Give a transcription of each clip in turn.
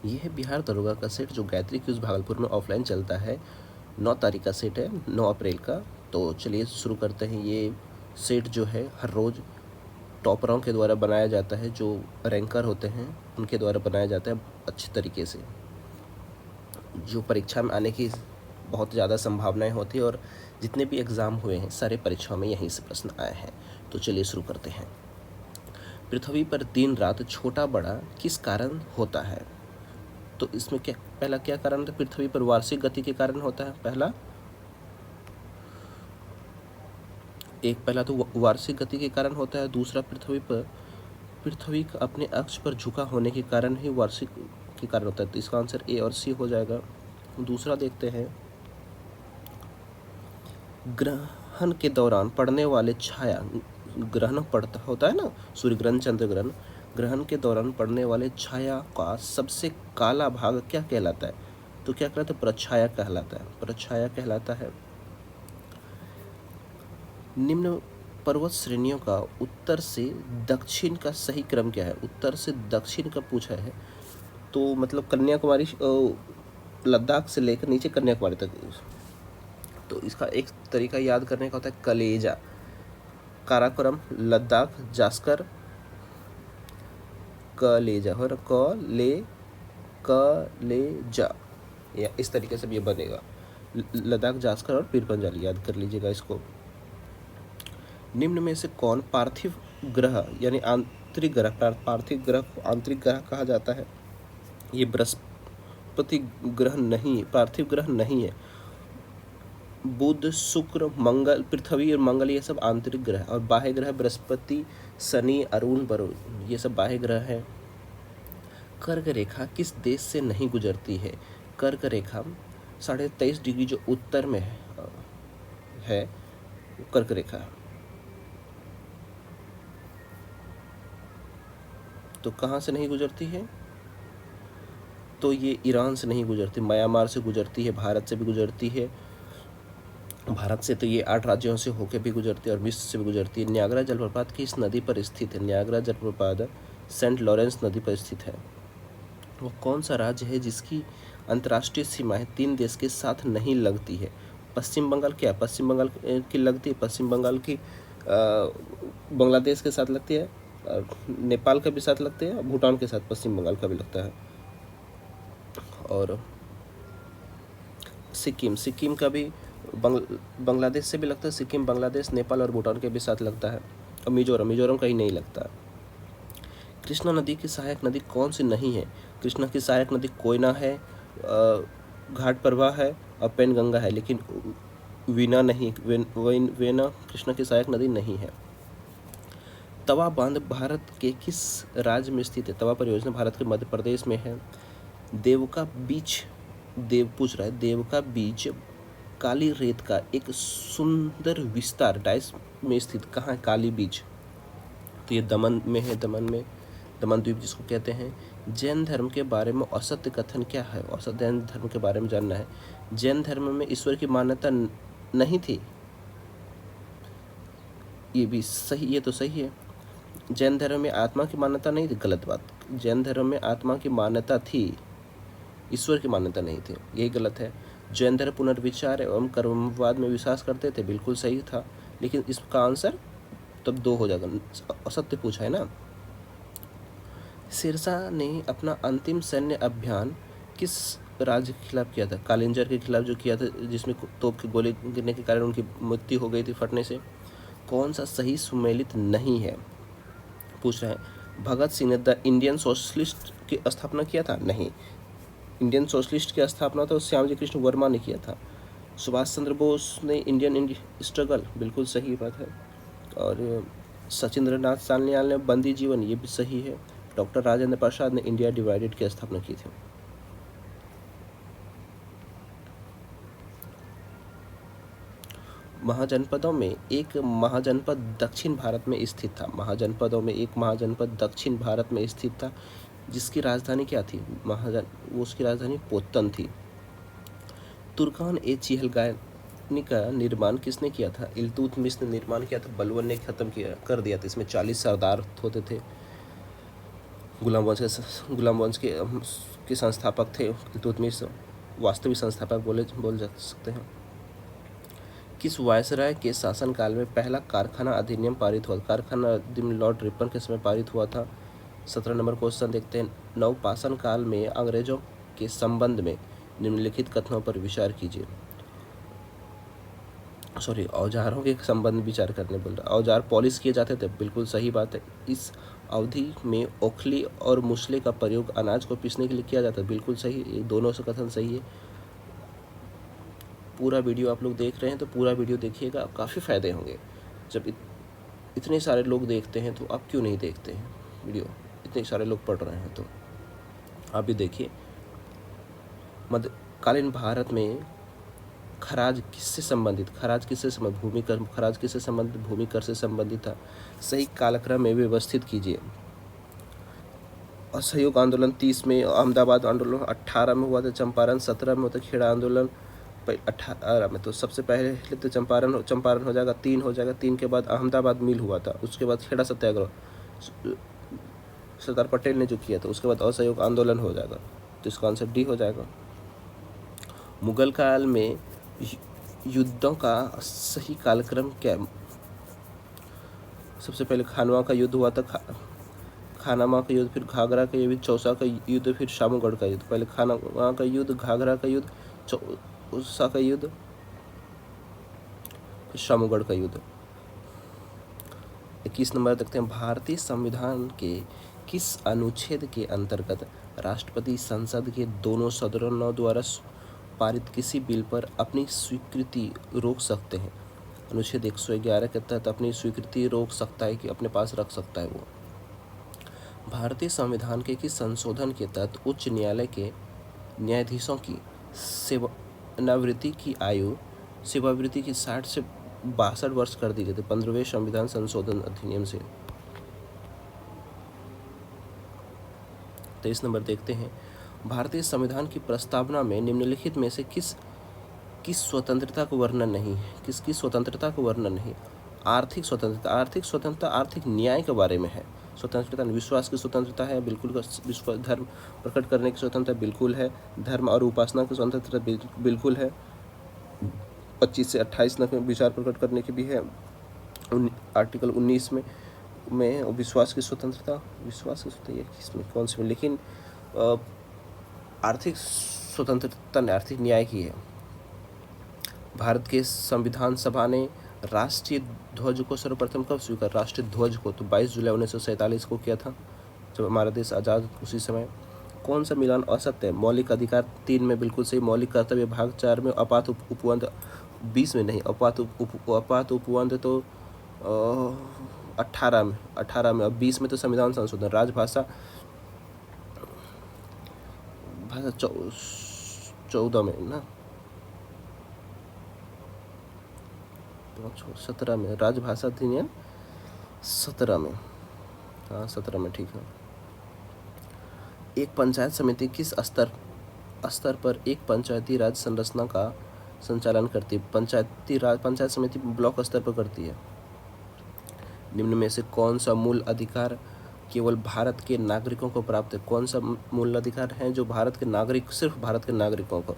ये है बिहार दरोगा का सेट जो गायत्री क्यूज भागलपुर में ऑफलाइन चलता है। 9 तारीख का सेट है, 9 अप्रैल का। तो चलिए शुरू करते हैं। ये सेट जो है हर रोज़ टॉपरों के द्वारा बनाया जाता है, जो रैंकर होते हैं उनके द्वारा बनाया जाता है अच्छे तरीके से, जो परीक्षा में आने की बहुत ज़्यादा संभावनाएं होती है। और जितने भी एग्ज़ाम हुए हैं सारे परीक्षाओं में यहीं से प्रश्न आए हैं। तो चलिए शुरू करते हैं। पृथ्वी पर दिन रात छोटा बड़ा किस कारण होता है? तो इसमें पहला क्या कारण था? पृथ्वी पर वार्षिक गति के कारण होता है। पहला तो वार्षिक गति के कारण होता है। दूसरा पृथ्वी का अपने अक्ष पर झुका होने के कारण ही वार्षिक के कारण होता है। तो इसका आंसर ए और सी हो जाएगा। दूसरा देखते हैं, ग्रहण के दौरान पड़ने वाले छाया, ग्रहण पड़ता होता है ना, सूर्य ग्रहण चंद्र ग्रहण, ग्रहण के दौरान पड़ने वाले छाया का सबसे काला भाग क्या कहलाता है? तो क्या कहलाता है? प्रछाया कहलाता है। प्रछाया कहलाता है। निम्न पर्वत श्रेणियों का उत्तर से दक्षिण का सही क्रम क्या है? उत्तर से दक्षिण का पूछा है, तो मतलब कन्याकुमारी, लद्दाख से लेकर नीचे कन्याकुमारी तक। तो इसका एक तरीका याद करने का होता है कलेजा, काराकोरम, लद्दाख, जास्कर, कलेजा हो कलेजा, या इस तरीके से भी ये बनेगा। लद्दाख, जास्कर और पीर पंजाल याद कर लीजिएगा इसको। निम्न में से कौन पार्थिव ग्रह यानी आंतरिक ग्रह, पार्थिव ग्रह को आंतरिक ग्रह कहा जाता है? ये बृहस्पति ग्रह नहीं, पार्थिव ग्रह नहीं है। बुध, शुक्र, मंगल, पृथ्वी और मंगल ये सब आंतरिक ग्रह, और बाह्य ग्रह बृहस्पति, शनि, अरुण, वरुण ये सब बाह्य ग्रह हैं। कर्क रेखा किस देश से नहीं गुजरती है? कर्क रेखा 23.5 डिग्री जो उत्तर में है वो कर्क रेखा है। तो कहाँ से नहीं गुजरती है? तो ये ईरान से नहीं गुजरती, म्यांमार से गुजरती है, भारत से भी गुजरती है। भारत से तो ये 8 राज्यों से होकर भी गुजरती है और मिस्र से भी गुजरती है। न्यागरा जलप्रपात किस नदी पर स्थित है? न्यागरा जलप्रपात सेंट लॉरेंस नदी पर स्थित है। वो कौन सा राज्य है जिसकी अंतर्राष्ट्रीय सीमाएं 3 देश के साथ नहीं लगती है? पश्चिम बंगाल। क्या पश्चिम बंगाल की लगती है? पश्चिम बंगाल की बांग्लादेश के साथ लगती है, नेपाल के भी साथ लगती है, भूटान के साथ पश्चिम बंगाल का भी लगता है। और सिक्किम का भी बांग्लादेश से भी लगता है। सिक्किम बांग्लादेश, नेपाल और भूटान के भी साथ लगता है। और मिजोरम कहीं नहीं लगता। कृष्णा नदी की सहायक नदी कौन सी नहीं है? कृष्णा की सहायक नदी कोयना है, घाट प्रवाह है और पेनगंगा है, लेकिन वीना नहीं, वेना कृष्णा की सहायक नदी नहीं है। तवा बांध भारत के किस राज्य में स्थित है? तवा परियोजना भारत के मध्य प्रदेश में है। देवका बीच देवका बीच काली रेत का एक सुंदर विस्तार डाइस में स्थित कहाँ है? काली बीच, तो ये दमन में है। दमन द्वीप जिसको कहते हैं। जैन धर्म के बारे में असत्य कथन क्या है? औसत जैन धर्म के बारे में जानना है। जैन धर्म में ईश्वर की मान्यता नहीं थी, ये भी सही, ये तो सही है। जैन धर्म में आत्मा की मान्यता नहीं थी, गलत बात। जैन धर्म में आत्मा की मान्यता थी, ईश्वर की मान्यता नहीं थी, यही गलत है। जैन धर्म पुनर्विचार एवं कर्मवाद में विश्वास करते थे, बिल्कुल सही था, लेकिन इसका आंसर तब 2 हो जाएगा, असत्य पूछा है ना। शेरशाह ने अपना अंतिम सैन्य अभियान किस राज्य के खिलाफ किया था? कालिंजर के खिलाफ जो किया था, जिसमें तोप की गोली गिरने के कारण उनकी मृत्यु हो गई थी फटने से। कौन सा सही सुमेलित नहीं है? पूछ रहे हैं। भगत सिंह ने द इंडियन सोशलिस्ट की स्थापना किया था? नहीं, इंडियन सोशलिस्ट की स्थापना तो श्यामजी कृष्ण वर्मा ने किया था। सुभाष चंद्र बोस ने इंडियन स्ट्रगल, बिल्कुल सही बात है। और सचिंद्र नाथ सान्याल ने बंदी जीवन, ये भी सही है। डॉक्टर राजेंद्र प्रसाद ने इंडिया डिवाइडेड की स्थापना की थी। महाजनपदों में एक महाजनपद दक्षिण भारत में स्थित था। महाजनपदों में एक महाजनपद दक्षिण भारत में स्थित था, जिसकी राजधानी क्या थी? उसकी राजधानी पोतन थी। तुर्कान ए चिहलगानी का निर्माण किसने किया था? इल्तुतमिश ने निर्माण किया था। बलबन ने खत्म कर दिया था। इसमें 40 सरदार होते थे। गुलाम वंश के संस्थापक थे इल्तुतमिश, वास्तविक संस्थापक बोल जा सकते हैं। किस वायसराय के शासनकाल में पहला कारखाना अधिनियम पारित हुआ? कारखाना अधिनियम लॉर्ड रिपन के समय पारित हुआ था। 17 नंबर क्वेश्चन देखते हैं। नवपाषाण काल में अंग्रेजों के संबंध में निम्नलिखित कथनों पर विचार कीजिए। औजारों के संबंध विचार करने बोल रहा। औजार पॉलिश किए जाते थे, बिल्कुल सही बात है। इस अवधि में ओखली और मुसले का प्रयोग अनाज को पीसने के लिए किया जाता है, बिल्कुल सही। ये दोनों से कथन सही है। पूरा वीडियो आप लोग देख रहे हैं तो पूरा वीडियो देखिएगा, काफ़ी फ़ायदे होंगे। जब इतने सारे लोग देखते हैं तो आप क्यों नहीं देखते हैं वीडियो? इतने सारे लोग पढ़ रहे हैं तो आप भी देखिए। मध्यकालीन भारत में खराज किससे संबंधित? खराज किससे संबंधित? भूमि कर। खराज किससे संबंधित? भूमि कर से संबंधित था। सही कालक्रम में व्यवस्थित कीजिए। असहयोग आंदोलन 30 में, अहमदाबाद आंदोलन 18 में हुआ था, चंपारण 17 में हुआ था, खेड़ा आंदोलन 18 में। तो सबसे पहले तो चंपारण हो जाएगा, 3 हो जाएगा, 3 के बाद अहमदाबाद मिल हुआ था, उसके बाद खेड़ा सत्याग्रह सरदार पटेल ने जो किया था, उसके बाद असहयोग आंदोलन हो जाएगा। तो इसका आंसर डी हो जाएगा। मुगल काल में युद्धों का सही कालक्रम क्या? सबसे पहले खानवा का युद्ध हुआ था, खानामा का युद्ध, फिर घाघरा का युद्ध, चौसा का युद्ध, फिर शामूगढ़ का युद्ध। पहले खानामा का युद्ध, घाघरा का युद्ध, चौसा का युद्ध, फिर शामूगढ़ का युद्ध। 21 नंबर देखते हैं। भारतीय संविधान के किस अनुच्छेद के अंतर्गत राष्ट्रपति संसद के दोनों सदनों द्वारा पारित किसी बिल पर अपनी स्वीकृति रोक सकते हैं? अनुच्छेद 111 के तहत अपनी स्वीकृति रोक सकता है कि अपने पास रख सकता है वो। भारतीय संविधान के किस संशोधन के तहत उच्च न्यायालय के न्यायाधीशों की सेवानिवृत्ति की आयु 60 से 62 वर्ष कर दी गई थी? 15वें संविधान संशोधन अधिनियम से। 23 नंबर देखते हैं। भारतीय संविधान की प्रस्तावना में निम्नलिखित में से किस स्वतंत्रता को वर्णन नहीं है? किसकी स्वतंत्रता को वर्णन नहीं? आर्थिक स्वतंत्रता। आर्थिक स्वतंत्रता आर्थिक न्याय के बारे में है। स्वतंत्रता विश्वास की स्वतंत्रता है, बिल्कुल। विश्वास धर्म प्रकट करने की स्वतंत्रता बिल्कुल है। धर्म और उपासना की स्वतंत्रता बिल्कुल है। 25 से 28 तक में विचार प्रकट करने की भी है। आर्टिकल 19 में विश्वास की स्वतंत्रता किसमें कौन से में? लेकिन आर्थिक स्वतंत्रता आर्थिक न्याय की है। भारत के संविधान सभा ने राष्ट्रीय ध्वज को सर्वप्रथम कब स्वीकार? राष्ट्रीय ध्वज को तो 22 जुलाई 1947 को किया था, जब हमारा देश आज़ाद। उसी समय कौन सा मिलान असत्य है? मौलिक अधिकार 3 में बिल्कुल सही। मौलिक कर्तव्य भाग 4 में। अपात उपबंध 20 में नहीं। अपात उपबंध तो 18 में। और 20 में तो संविधान संशोधन। राजभाषा 14 में ना, 17 में। राजभाषा अधिनियम 17 में। हाँ 17 में, ठीक है। एक पंचायत समिति किस स्तर पर एक पंचायती राज संरचना का संचालन करती है? पंचायत समिति ब्लॉक स्तर पर करती है। निम्न में से कौन सा मूल अधिकार केवल भारत के नागरिकों को प्राप्त है? कौन सा मूल अधिकार है जो भारत के नागरिक, सिर्फ भारत के नागरिकों को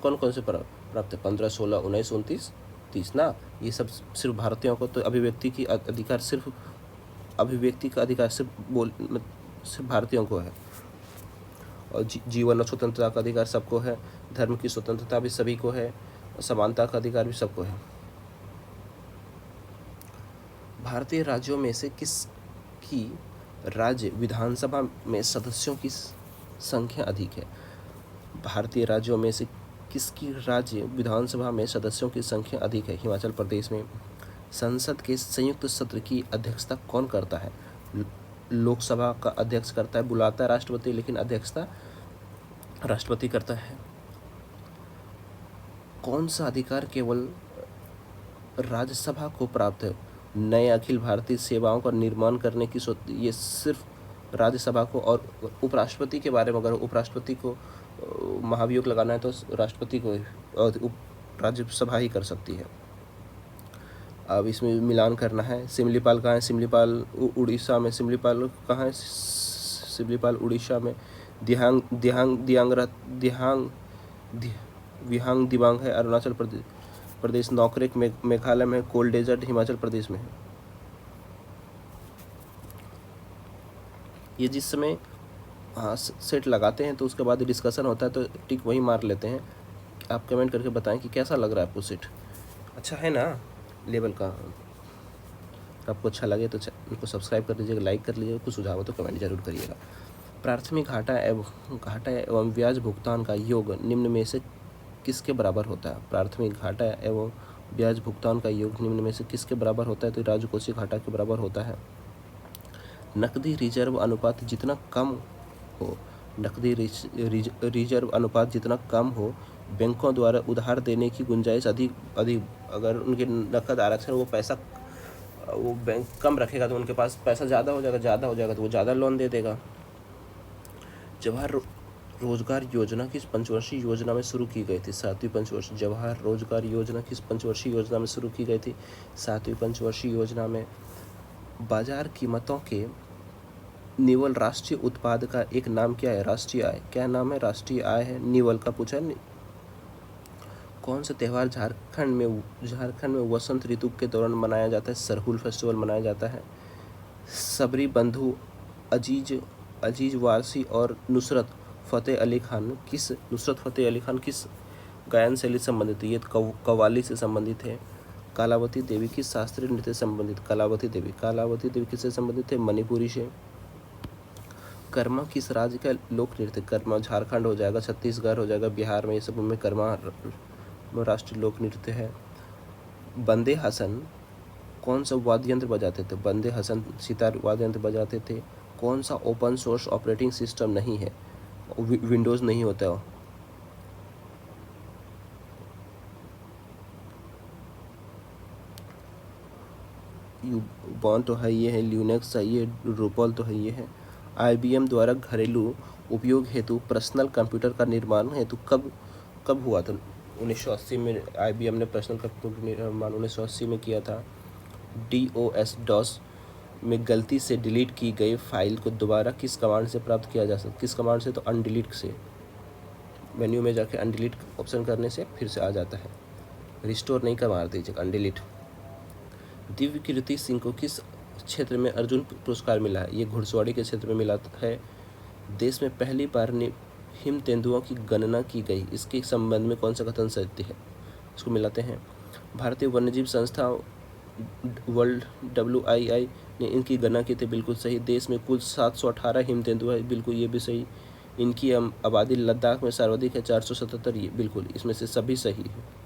कौन कौन से प्राप्त है? 15, 16, 19, 29, 30 ना। ये सब सिर्फ भारतीयों को। तो अभिव्यक्ति का अधिकार सिर्फ भारतीयों को है। और जीवन और स्वतंत्रता का अधिकार सबको है। धर्म की स्वतंत्रता भी सभी को है। और समानता का अधिकार भी सबको है। भारतीय राज्यों में से किसकी राज्य विधानसभा में सदस्यों की संख्या अधिक है? भारतीय राज्यों में से किसकी राज्य विधानसभा में सदस्यों की संख्या अधिक है? हिमाचल प्रदेश में। संसद के संयुक्त सत्र की अध्यक्षता कौन करता है? लोकसभा का अध्यक्ष करता है, बुलाता है राष्ट्रपति, लेकिन अध्यक्षता राष्ट्रपति करता है। कौन सा अधिकार केवल राज्यसभा को प्राप्त है? नए अखिल भारतीय सेवाओं का निर्माण करने की ये सिर्फ राज्यसभा को। और उपराष्ट्रपति के बारे में, अगर उपराष्ट्रपति को महाभियोग लगाना है तो राष्ट्रपति को राज्यसभा ही कर सकती है। अब इसमें मिलान करना है। सिमलीपाल कहाँ है? सिमलीपाल उड़ीसा में। सिमलीपाल कहाँ है? सिब्लीपाल उड़ीसा में, दिहांग दिहांग दियांगरा दिहांग विहांग दिबांग है अरुणाचल प्रदेश, नौकरेक मेघालय में, कोल्ड डेजर्ट हिमाचल प्रदेश में है। ये जिस समय सेट लगाते हैं तो उसके बाद डिस्कशन होता है तो टिक वही मार लेते हैं। आप कमेंट करके बताएं कि कैसा लग रहा है आपको सेट, अच्छा है ना लेवल का। आपको अच्छा लगे तो उनको सब्सक्राइब कर लीजिएगा, लाइक कर लीजिएगा, कुछ सुझाव हो तो कमेंट जरूर करिएगा। प्राथमिक घाटा एवं ब्याज भुगतान का योग निम्न में से किसके बराबर होता है? प्राथमिक घाटा एवं ब्याज भुगतान का योग निम्न में से किसके बराबर होता है? तो राजकोषीय घाटा के बराबर होता है। नकदी रिजर्व अनुपात जितना कम हो, नकदी रिजर्व अनुपात जितना कम हो, बैंकों द्वारा उधार देने की गुंजाइश अधिक। अगर उनके नकद आरक्षण वो बैंक कम रखेगा तो उनके पास पैसा ज़्यादा हो जाएगा तो वो ज़्यादा लोन दे देगा। जवाहर रोजगार योजना किस पंचवर्षीय योजना में शुरू की गई थी? 7वीं पंचवर्षीय। जवाहर रोजगार योजना किस पंचवर्षीय योजना में शुरू की गई थी? 7वीं पंचवर्षीय योजना में। बाजार कीमतों के निवल राष्ट्रीय उत्पाद का एक नाम क्या है? राष्ट्रीय आय। क्या नाम है? राष्ट्रीय आय है, निवल का पूछा है। कौन सा त्यौहार झारखंड में वसंत ऋतु के दौरान मनाया जाता है? सरहुल फेस्टिवल मनाया जाता है। सबरी बंधु अजीज वारसी और नुसरत फ़तेह अली खान किस गायन शैली से संबंधित है? ये कव्वाली से संबंधित है। कालावती देवी किस शास्त्रीय नृत्य से संबंधित? कालावती देवी किससे संबंधित है? मणिपुरी से। कर्मा किस राज्य का लोक नृत्य? कर्मा झारखंड हो जाएगा, छत्तीसगढ़ हो जाएगा, बिहार में, ये सब में कर्मा राष्ट्रीय लोक नृत्य है। बंदे हसन कौन सा वाद्य यंत्र बजाते थे? बंदे हसन सितार वाद्य यंत्र बजाते थे। कौन सा ओपन सोर्स ऑपरेटिंग सिस्टम नहीं है? विंडोज नहीं होता। यूबॉन तो है, ये है लिनक्स है, ये ड्रूपल तो है, ये है। IBM द्वारा घरेलू उपयोग हेतु पर्सनल कंप्यूटर का निर्माण हेतु कब हुआ था? 1980 में IBM ने पर्सनल कंप्यूटर का निर्माण 1980 में किया था। DOS में गलती से डिलीट की गई फाइल को दोबारा किस कमांड से प्राप्त किया जा सकता? किस कमांड से? तो अनडिलीट से। मेन्यू में जाके अनडिलीट ऑप्शन करने से फिर से आ जाता है, रिस्टोर नहीं कर मार दीजिएगा, अनडिलीट। दिव्य कीर्ति सिंह को किस क्षेत्र में अर्जुन पुरस्कार मिला है? ये घुड़सवारी के क्षेत्र में मिला है। देश में पहली बार हिम तेंदुओं की गणना की गई, इसके संबंध में कौन सा कथन सत्य है? इसको मिलाते हैं। भारतीय वन्यजीव संस्था वर्ल्ड WII ने इनकी गणना की थी, बिल्कुल सही। देश में कुल 718 हिम तेंदुआ है, बिल्कुल ये भी सही। इनकी आबादी लद्दाख में सर्वाधिक है, 477, ये बिल्कुल, इसमें से सभी सही है।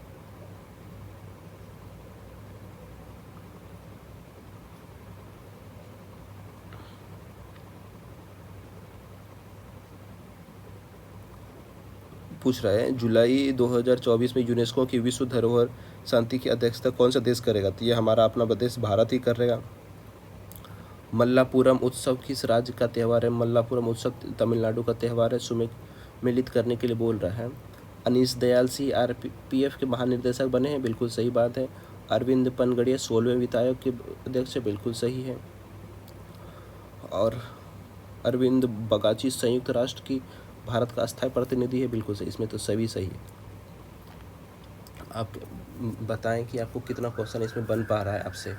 पूछ रहा है जुलाई 2024 में यूनेस्को की विश्व धरोहर शांति की अध्यक्षता कौन सा देश करेगा? तो ये हमारा अपना देश भारत ही करेगा। मल्लापुरम उत्सव किस राज्य का त्यौहार है? मल्लापुरम उत्सव तमिलनाडु का त्यौहार है। सुमेलित करने के लिए बोल रहा है। अनीश दयाल CRPF के महानिदेशक बने हैं, बिल्कुल सही बात है। अरविंद पनगड़िया 16वें वित्त आयोग के अध्यक्ष है, बिल्कुल सही है। और अरविंद बगाची संयुक्त राष्ट्र की भारत का अस्थायी प्रतिनिधि है, बिल्कुल सही, इसमें तो सभी सही है। आप बताएं कि आपको कितना क्वेश्चन इसमें बन पा रहा है, आपसे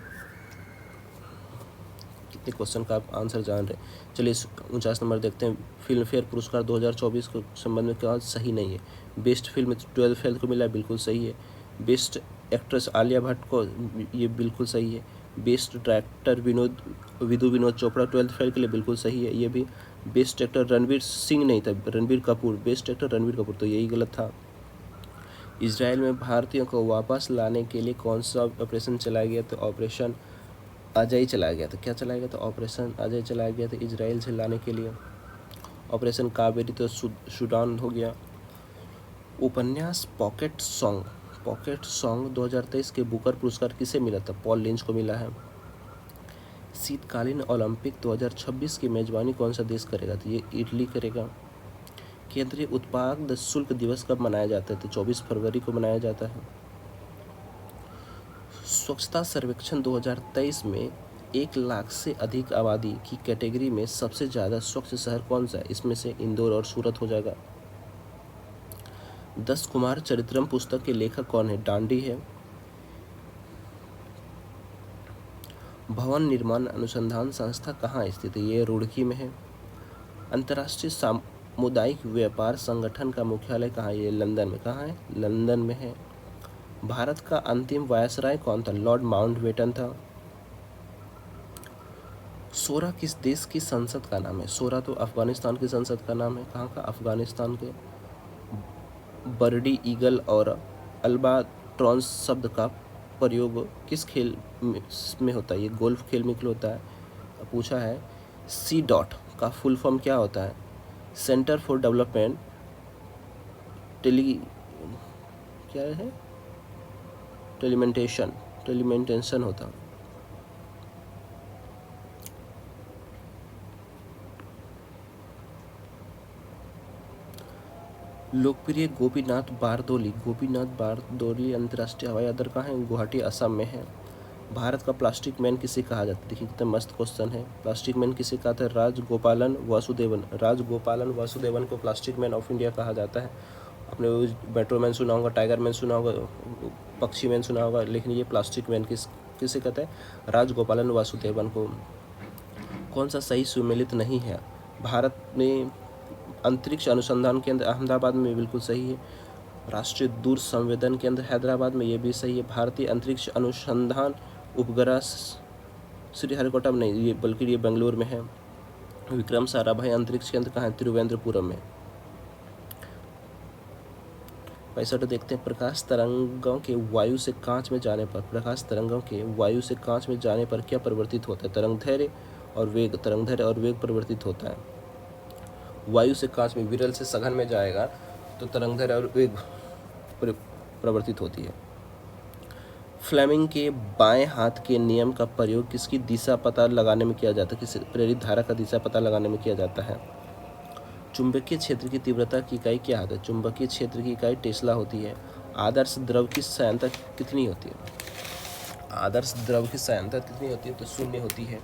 कितने क्वेश्चन का आप आंसर जान रहे हैं। चलिए 49 नंबर देखते हैं। फिल्म फेयर पुरस्कार 2024 के संबंध में क्या सही नहीं है? बेस्ट फिल्म 12 फेल को मिला है, बिल्कुल सही है। बेस्ट एक्ट्रेस आलिया भट्ट को, ये बिल्कुल सही है। Best director Vidhu Vinod Chopra 12 fail के लिए, बिल्कुल सही है ये भी। बेस्ट एक्टर रणवीर सिंह नहीं था, रणबीर कपूर, बेस्ट एक्टर रणबीर कपूर, तो यही गलत था। इजराइल में भारतीयों को वापस लाने के लिए कौन सा ऑपरेशन चलाया गया? तो ऑपरेशन अजय चलाया गया था। क्या चलाया गया था? ऑपरेशन अजय चलाया गया था इजराइल से लाने के लिए। ऑपरेशन कावेरी तो सूडान हो गया। उपन्यास पॉकेट सॉन्ग 2023 के बुकर पुरस्कार किसे मिला था? पॉल लिंच को मिला है। शीतकालीन ओलंपिक 2026 की मेजबानी कौन सा देश करेगा? तो ये इटली करेगा। केंद्रीय उत्पाद शुल्क दिवस कब मनाया जाता है? तो 24 फरवरी को मनाया जाता है। स्वच्छता सर्वेक्षण 2023 में 1 लाख से अधिक आबादी की कैटेगरी में सबसे ज़्यादा स्वच्छ शहर कौन सा है? इसमें से इंदौर और सूरत हो जाएगा। 10 कुमार चरित्रम पुस्तक के लेखक कौन है? डांडी है। भवन निर्माण अनुसंधान संस्था कहाँ स्थित है? ये रुड़की में है। अंतर्राष्ट्रीय सामुदायिक व्यापार संगठन का मुख्यालय कहाँ है? ये लंदन में। कहाँ है? लंदन में है। भारत का अंतिम वायसराय कौन था? लॉर्ड माउंटबेटन था। सोरा किस देश की संसद का नाम है? सोरा तो अफगानिस्तान की संसद का नाम है। कहाँ का? अफगानिस्तान के। बर्डी ईगल और अल्बाट्रॉन्स शब्द का प्रयोग किस खेल में होता है? ये गोल्फ खेल में होता है। पूछा है सी डॉट का फुल फॉर्म क्या होता है? सेंटर फॉर डेवलपमेंट क्या है? टेलीमेंटेशन होता है। लोकप्रिय गोपीनाथ बारदोली अंतर्राष्ट्रीय हवाई अड्डा कहाँ है? गुवाहाटी असम में है। भारत का प्लास्टिक मैन किसे कहा जाता है? देखिए कितना मस्त क्वेश्चन है। प्लास्टिक मैन किसे कहते हैं? राजगोपालन वासुदेवन को प्लास्टिक मैन ऑफ इंडिया कहा जाता है। आपने मेट्रो मैन सुना होगा, टाइगर मैन सुना होगा, पक्षी मैन सुना होगा, लेकिन ये प्लास्टिक मैन किसे कहते हैं? राजगोपालन वासुदेवन को। कौन सा सही सुमेलित नहीं है? भारत में अंतरिक्ष अनुसंधान केंद्र अहमदाबाद में बिल्कुल सही है। राष्ट्रीय दूर संवेदन केंद्र हैदराबाद में, ये भी सही है। भारतीय अंतरिक्ष अनुसंधान उपग्रह श्रीहरिकोटा में नहीं, ये बल्कि ये बेंगलुरु में है। विक्रम साराभाई अंतरिक्ष केंद्र कहाँ है? तिरुवनंतपुरम में। 65 देखते हैं। प्रकाश तरंगों के वायु से कांच में जाने पर क्या परिवर्तित होता है? तरंगदैर्घ्य और वेग परिवर्तित होता है। वायु से कांच में, विरल से सघन में जाएगा तो तरंगदैर्घ्य और वेग परिवर्तित होती है। फ्लेमिंग के बाएं हाथ के नियम का प्रयोग किसकी दिशा पता लगाने में किया जाता है? किस प्रेरित धारा का दिशा पता लगाने में किया जाता है? चुंबकीय क्षेत्र की तीव्रता की इकाई क्या होता है? चुंबकीय क्षेत्र की इकाई टेस्ला होती है। आदर्श द्रव की सांद्रता कितनी होती है? आदर्श द्रव की सांद्रता कितनी होती है? तो 0 होती है।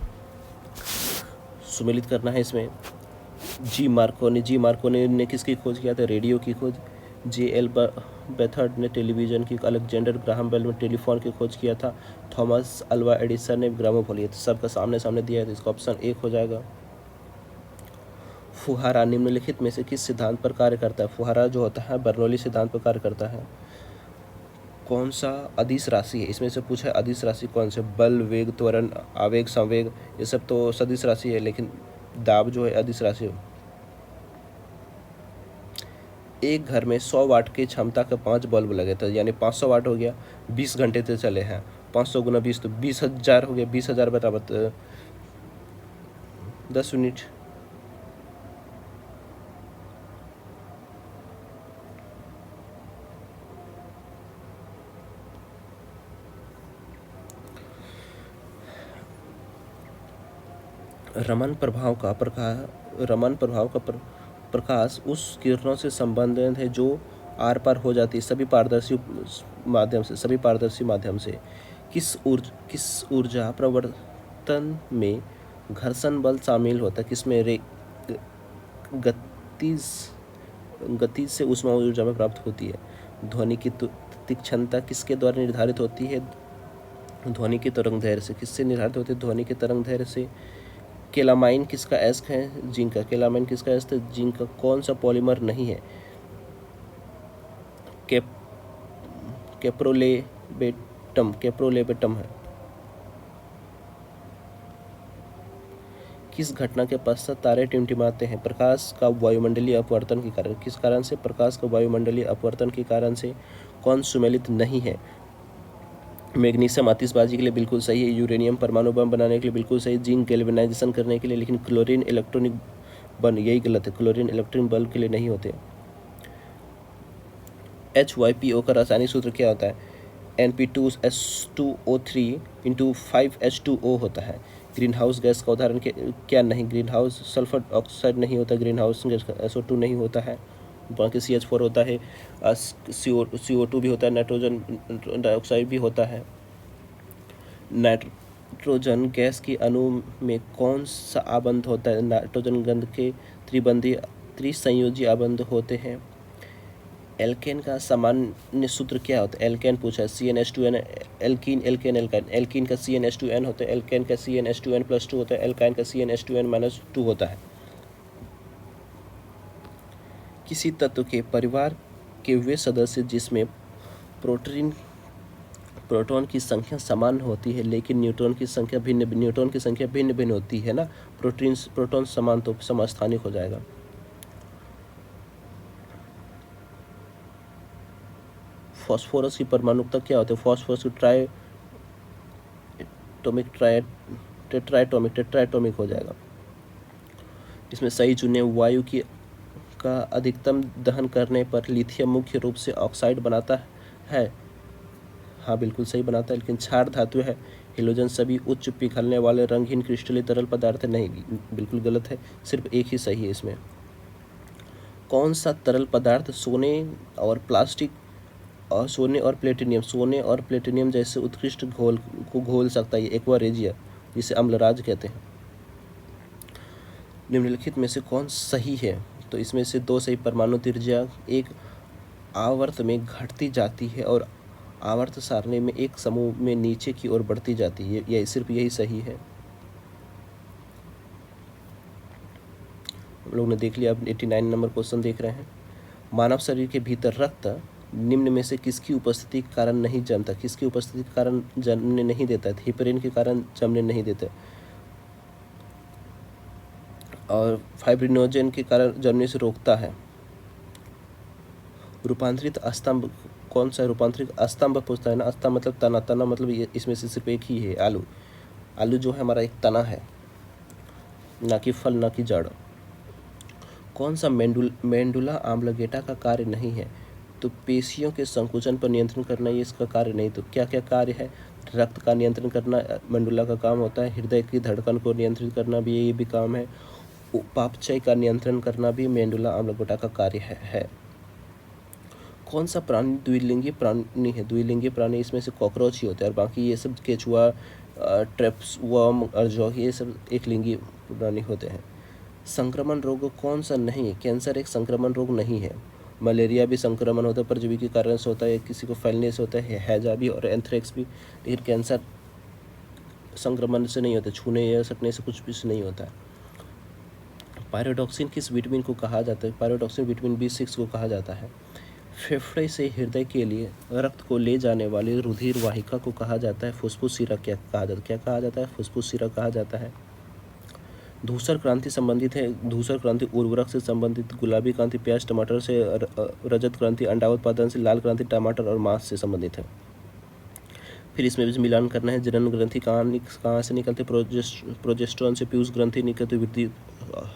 सुमेलित करना है इसमें। जी मार्कोनी ने किसकी खोज किया था? रेडियो की खोज। J.L. बेथर्ड ने टेलीविज़न की, अलेक्जेंडर ग्राहम बेल ने टेलीफोन की खोज किया था। थॉमस अल्वा एडिसन ने ग्रामोफोन। ये तो सबका सामने सामने दिया है, तो इसका ऑप्शन 1 हो जाएगा। फुहारा निम्नलिखित में से किस सिद्धांत पर कार्य करता है? फुहारा जो होता है बर्नौली सिद्धांत पर कार्य करता है। कौन सा अदिश राशि है? इसमें से पूछा है अदिश राशि कौन से? बल, वेग, त्वरण, आवेग, संवेग, ये सब तो सदिश राशि है, लेकिन दाब जो है अदिश राशि है। एक घर में 100 वाट की क्षमता के 5 बल्ब लगे थे, यानी 500 वाट हो गया, 20 घंटे से चले हैं। 500 गुना 20 तो 20,000 हो गया। 20,000 बराबर 10 यूनिट। रमन प्रभाव का प्रकाश उस किरणों से संबंधित है जो आर पार हो जाती है सभी पारदर्शी माध्यम से। किस ऊर्जा प्रवर्तन में घर्षण बल शामिल होता है? किसमें? गति से ऊष्मा ऊर्जा में प्राप्त होती है। ध्वनि की तीक्ष्णता किसके द्वारा निर्धारित होती है? ध्वनि के तरंगदैर्घ्य से। किससे निर्धारित होती है? ध्वनि के तरंगदैर्घ्य से। केलामाइन किसका एस्क है? जिंक का। केलामाइन किसका एस्क है? जिंक का। कौन सा पॉलीमर नहीं है? कैप्रोलेबेटम है। किस घटना के पश्चात तारे टिमटिमाते हैं? प्रकाश का वायुमंडलीय अपवर्तन के कारण। किस कारण से? प्रकाश का वायुमंडलीय अपवर्तन के कारण से। कौन सुमेलित नहीं है? मैग्नीशियम आतिशबाजी के लिए बिल्कुल सही है। यूरेनियम परमाणु बम बनाने के लिए बिल्कुल सही। जिंक गैल्वेनाइजेशन करने के लिए, लेकिन क्लोरीन इलेक्ट्रॉनिक बम, यही गलत है। क्लोरीन इलेक्ट्रॉनिक बल्ब के लिए नहीं होते। HYPO का रासायनिक सूत्र क्या होता है? Np2S2O3 × 5H2O होता है। ग्रीन हाउस गैस का उदाहरण क्या नहीं? ग्रीन हाउस सल्फर ऑक्साइड नहीं होता, ग्रीन हाउस गैस का SO2 नहीं होता है, बाकी CH4 होता है, CO2 भी होता है, नाइट्रोजन डाइऑक्साइड भी होता है। नाइट्रोजन गैस के अणु में कौन सा आबंध होता है? नाइट्रोजन गंध के त्रिसंयोजी आबंध होते हैं। एल्केन का सामान्य सूत्र क्या होता है? एल्केन पूछा है, CnH2n। Alkene alkene alkyne, alkene का CnH2n होता है, एल्केन का CnH2n+2 होता है, एल्काइन का CnH2n-2 होता है। किसी तत्व के परिवार के वे सदस्य जिसमें प्रोटॉन की संख्या समान होती है लेकिन न्यूट्रॉन की संख्या भिन्न होती है ना। प्रोटॉन समान तो समस्थानिक हो जाएगा। फास्फोरस की परमाणुकता क्या होती है? फास्फोरस की टेट्राएटॉमिक हो जाएगा। इसमें सही चुने। वायु का अधिकतम दहन करने पर लिथियम मुख्य रूप से ऑक्साइड बनाता है। हाँ, बिल्कुल सही बनाता है, लेकिन क्षार धातु है। हेलोजन सभी उच्च पिघलने वाले रंगहीन क्रिस्टलीय तरल पदार्थ नहीं, बिल्कुल गलत है। सिर्फ एक ही सही है इसमें। कौन सा तरल पदार्थ सोने और प्लेटिनियम जैसे उत्कृष्ट घोल को घोल सकता है? एक्वा रेजिया, जिसे अम्लराज कहते हैं। निम्नलिखित में से कौन सही है? तो इसमें से दो सही। परमाणु त्रिज्या एक आवर्त में घटती जाती है और आवर्त सारणी में एक समूह में नीचे की ओर बढ़ती जाती है। यही सिर्फ यही सही है। हम लोग ने देख लिया। अब 89 नंबर क्वेश्चन देख रहे हैं। मानव शरीर के भीतर रक्त निम्न में से किसकी उपस्थिति के कारण नहीं जमता? किसकी उपस्थिति के कारण जमने नहीं देता है? हिपरिन के कारण जमने नहीं देता और फाइब्रिनोजन के कारण जमने से रोकता है। रूपांतरित स्तंभ कौन सा है? रूपांतरित स्तंभ पूछता है ना। स्तंभ मतलब तना, तना मतलब ये इसमें से सिर्फ एक ही है, आलू। आलू जो है हमारा एक तना है, ना कि फल, ना कि जड़। कौन सा मेंडुला आम्लगेटा का कार्य नहीं है? तो पेशियों के संकुचन पर नियंत्रण करना ये इसका कार्य नहीं। तो क्या क्या कार्य है? रक्त का नियंत्रण करना मेंडुला का काम होता है। हृदय की धड़कन को नियंत्रित करना भी ये भी काम है। उपापचय का नियंत्रण करना भी मेंडुला आम्लगेटा का कार्य है। कौन सा प्राणी द्विलिंगी प्राणी है? द्विलिंगी प्राणी इसमें से कॉकरोच ही होता है और बाकी ये सब केचुआ, ट्रेप्स, वर्म और जो ये सब एक लिंगी प्राणी होते हैं। संक्रमण रोग कौन सा नहीं है? कैंसर एक संक्रमण रोग नहीं है। मलेरिया भी संक्रमण होता है, परजीवी के कारण से होता है, किसी को फैलने से होता है, हैजा भी और एंथ्रेक्स भी। लेकिन कैंसर संक्रमण से नहीं होता, छूने या सटने से कुछ भी नहीं होता है। पायरोडॉक्सिन किस विटामिन को कहा जाता है? पायरोडॉक्सिन विटामिन B6 को कहा जाता है। फेफड़े से हृदय के लिए रक्त को ले जाने वाली रुधिर वाहिका को कहा जाता है फुफ्फुस शिरा। क्या कहा जाता है? फुफ्फुस शिरा कहा जाता है। धूसर क्रांति संबंधित है। धूसर क्रांति उर्वरक से संबंधित, गुलाबी क्रांति प्याज टमाटर से, रजत क्रांति अंडा उत्पादन से, लाल क्रांति टमाटर और मांस से संबंधित है। फिर इसमें भी मिलान करना है। जनन ग्रंथि कहाँ से निकलते? प्रोजेस्टेरोन से। पीयूष ग्रंथि निकलती वृद्धि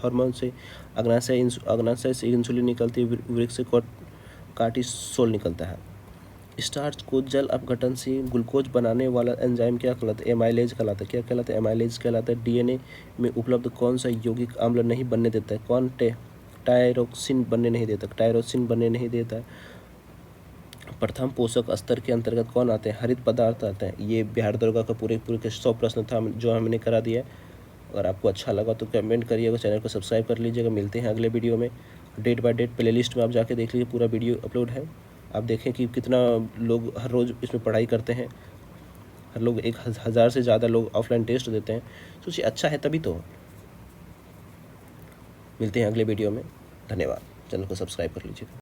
हार्मोन से। अग्नाशय से इंसुलिन निकलती है। वृक्क से कार्टिसोल निकलता है। स्टार्च को जल अपघटन से ग्लूकोज बनाने वाला एंजाइम क्या कहलाता है? एमाइलेज कहलाता है। क्या कहलाता है? एमाइलेज कहलाता है। डीएनए में उपलब्ध कौन सा यौगिक अम्ल नहीं बनने देता है? कौन? टायरोक्सिन बनने नहीं देता। टायरोक्सिन बनने नहीं देता है। प्रथम पोषक स्तर के अंतर्गत कौन आते हैं? हरित पदार्थ आते हैं। ये बिहार दरोगा का पूरे के 100 प्रश्न था जो हमने करा दिया है। अगर आपको अच्छा लगा तो कमेंट करिएगा, चैनल को सब्सक्राइब कर लीजिएगा। मिलते हैं अगले वीडियो में। डेट बाय डेट प्लेलिस्ट में आप जाके देख लीजिए, पूरा वीडियो अपलोड है। आप देखें कि कितना लोग हर रोज़ इसमें पढ़ाई करते हैं। हर लोग 1000 से ज़्यादा लोग ऑफलाइन टेस्ट देते हैं। सोचिए, अच्छा है तभी तो। मिलते हैं अगले वीडियो में। धन्यवाद। चैनल को सब्सक्राइब कर लीजिएगा।